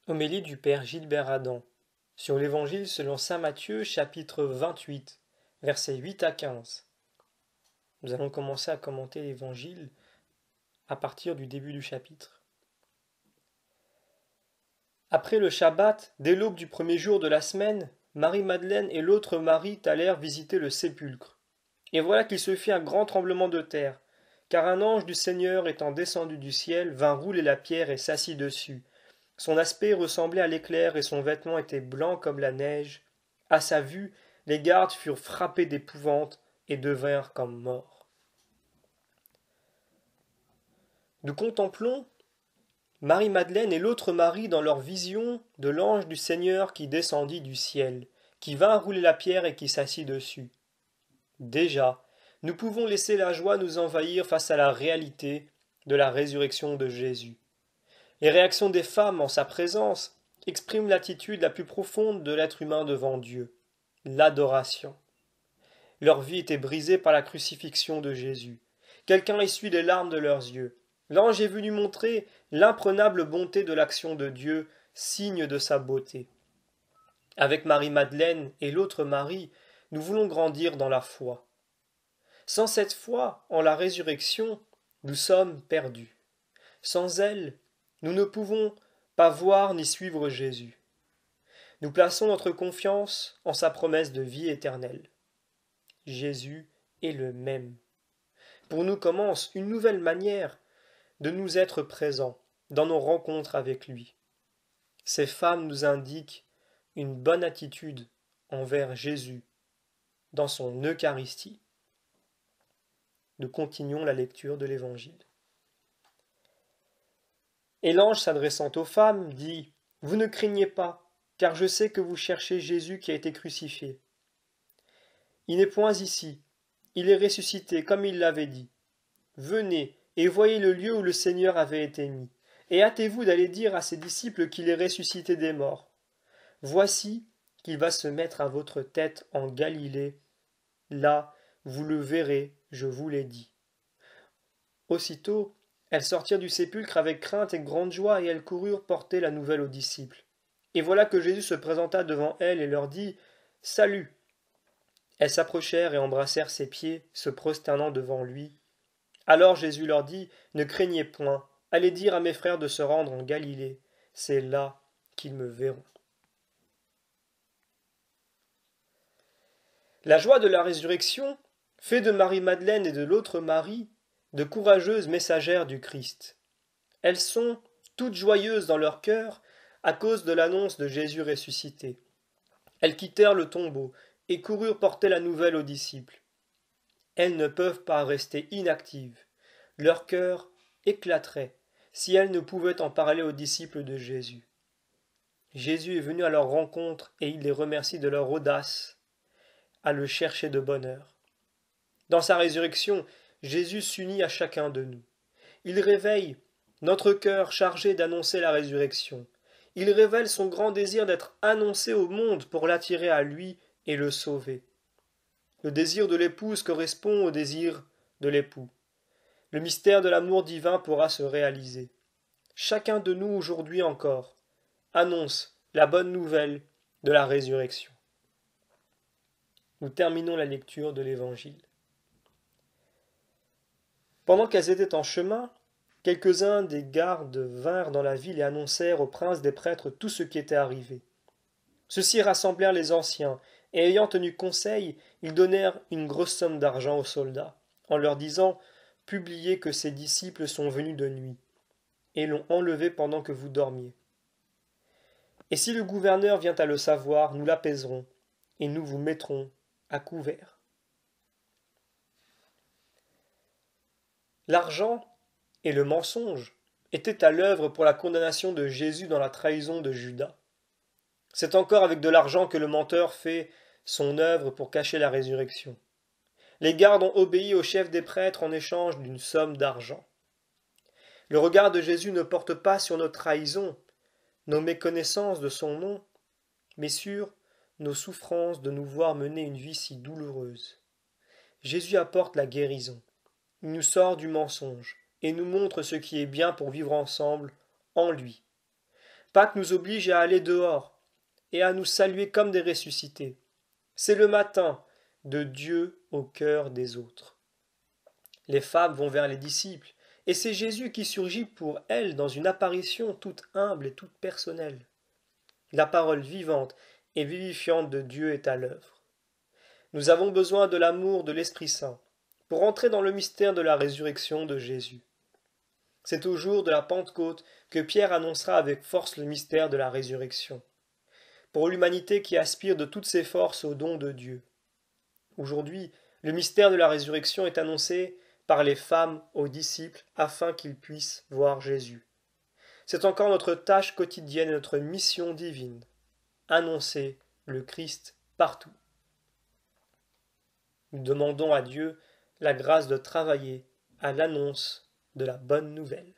Homélie du Père Gilbert Adam sur l'Évangile selon saint Matthieu, chapitre 28, versets 8 à 15. Nous allons commencer à commenter l'Évangile à partir du début du chapitre. Après le Shabbat, dès l'aube du premier jour de la semaine, Marie-Madeleine et l'autre Marie allèrent visiter le sépulcre. Et voilà qu'il se fit un grand tremblement de terre, car un ange du Seigneur étant descendu du ciel vint rouler la pierre et s'assit dessus. Son aspect ressemblait à l'éclair et son vêtement était blanc comme la neige. À sa vue, les gardes furent frappés d'épouvante et devinrent comme morts. Nous contemplons Marie-Madeleine et l'autre Marie dans leur vision de l'ange du Seigneur qui descendit du ciel, qui vint rouler la pierre et qui s'assit dessus. Déjà, nous pouvons laisser la joie nous envahir face à la réalité de la résurrection de Jésus. Les réactions des femmes en sa présence expriment l'attitude la plus profonde de l'être humain devant Dieu, l'adoration. Leur vie était brisée par la crucifixion de Jésus. Quelqu'un essuie les larmes de leurs yeux. L'ange est venu montrer l'imprenable bonté de l'action de Dieu, signe de sa beauté. Avec Marie-Madeleine et l'autre Marie, nous voulons grandir dans la foi. Sans cette foi en la résurrection, nous sommes perdus. Sans elle, nous ne pouvons pas voir ni suivre Jésus. Nous plaçons notre confiance en sa promesse de vie éternelle. Jésus est le même. Pour nous commence une nouvelle manière de nous être présents dans nos rencontres avec lui. Ces femmes nous indiquent une bonne attitude envers Jésus dans son Eucharistie. Nous continuons la lecture de l'Évangile. Et l'ange s'adressant aux femmes dit : Vous ne craignez pas, car je sais que vous cherchez Jésus qui a été crucifié. Il n'est point ici, il est ressuscité comme il l'avait dit. Venez et voyez le lieu où le Seigneur avait été mis, et hâtez-vous d'aller dire à ses disciples qu'il est ressuscité des morts. Voici qu'il va se mettre à votre tête en Galilée. Là, vous le verrez, je vous l'ai dit. Aussitôt, elles sortirent du sépulcre avec crainte et grande joie, et elles coururent porter la nouvelle aux disciples. Et voilà que Jésus se présenta devant elles et leur dit : Salut ! Elles s'approchèrent et embrassèrent ses pieds, se prosternant devant lui. Alors Jésus leur dit : Ne craignez point, allez dire à mes frères de se rendre en Galilée, c'est là qu'ils me verront. La joie de la résurrection fait de Marie-Madeleine et de l'autre Marie de courageuses messagères du Christ. Elles sont toutes joyeuses dans leur cœur à cause de l'annonce de Jésus ressuscité. Elles quittèrent le tombeau et coururent porter la nouvelle aux disciples. Elles ne peuvent pas rester inactives. Leur cœur éclaterait si elles ne pouvaient en parler aux disciples de Jésus. Jésus est venu à leur rencontre et il les remercie de leur audace à le chercher de bonne heure. Dans sa résurrection, Jésus s'unit à chacun de nous. Il réveille notre cœur chargé d'annoncer la résurrection. Il révèle son grand désir d'être annoncé au monde pour l'attirer à lui et le sauver. Le désir de l'épouse correspond au désir de l'époux. Le mystère de l'amour divin pourra se réaliser. Chacun de nous aujourd'hui encore annonce la bonne nouvelle de la résurrection. Nous terminons la lecture de l'Évangile. Pendant qu'elles étaient en chemin, quelques-uns des gardes vinrent dans la ville et annoncèrent au prince des prêtres tout ce qui était arrivé. Ceux-ci rassemblèrent les anciens, et ayant tenu conseil, ils donnèrent une grosse somme d'argent aux soldats, en leur disant : Publiez que ces disciples sont venus de nuit, et l'ont enlevé pendant que vous dormiez. Et si le gouverneur vient à le savoir, nous l'apaiserons, et nous vous mettrons à couvert. L'argent et le mensonge étaient à l'œuvre pour la condamnation de Jésus dans la trahison de Judas. C'est encore avec de l'argent que le menteur fait son œuvre pour cacher la résurrection. Les gardes ont obéi au chef des prêtres en échange d'une somme d'argent. Le regard de Jésus ne porte pas sur nos trahisons, nos méconnaissances de son nom, mais sur nos souffrances de nous voir mener une vie si douloureuse. Jésus apporte la guérison. Il nous sort du mensonge et nous montre ce qui est bien pour vivre ensemble en lui. Pâques nous oblige à aller dehors et à nous saluer comme des ressuscités. C'est le matin de Dieu au cœur des autres. Les femmes vont vers les disciples, et c'est Jésus qui surgit pour elles dans une apparition toute humble et toute personnelle. La parole vivante et vivifiante de Dieu est à l'œuvre. Nous avons besoin de l'amour de l'Esprit Saint pour entrer dans le mystère de la résurrection de Jésus. C'est au jour de la Pentecôte que Pierre annoncera avec force le mystère de la résurrection, pour l'humanité qui aspire de toutes ses forces au don de Dieu. Aujourd'hui, le mystère de la résurrection est annoncé par les femmes aux disciples afin qu'ils puissent voir Jésus. C'est encore notre tâche quotidienne et notre mission divine, annoncer le Christ partout. Nous demandons à Dieu la grâce de travailler à l'annonce de la bonne nouvelle.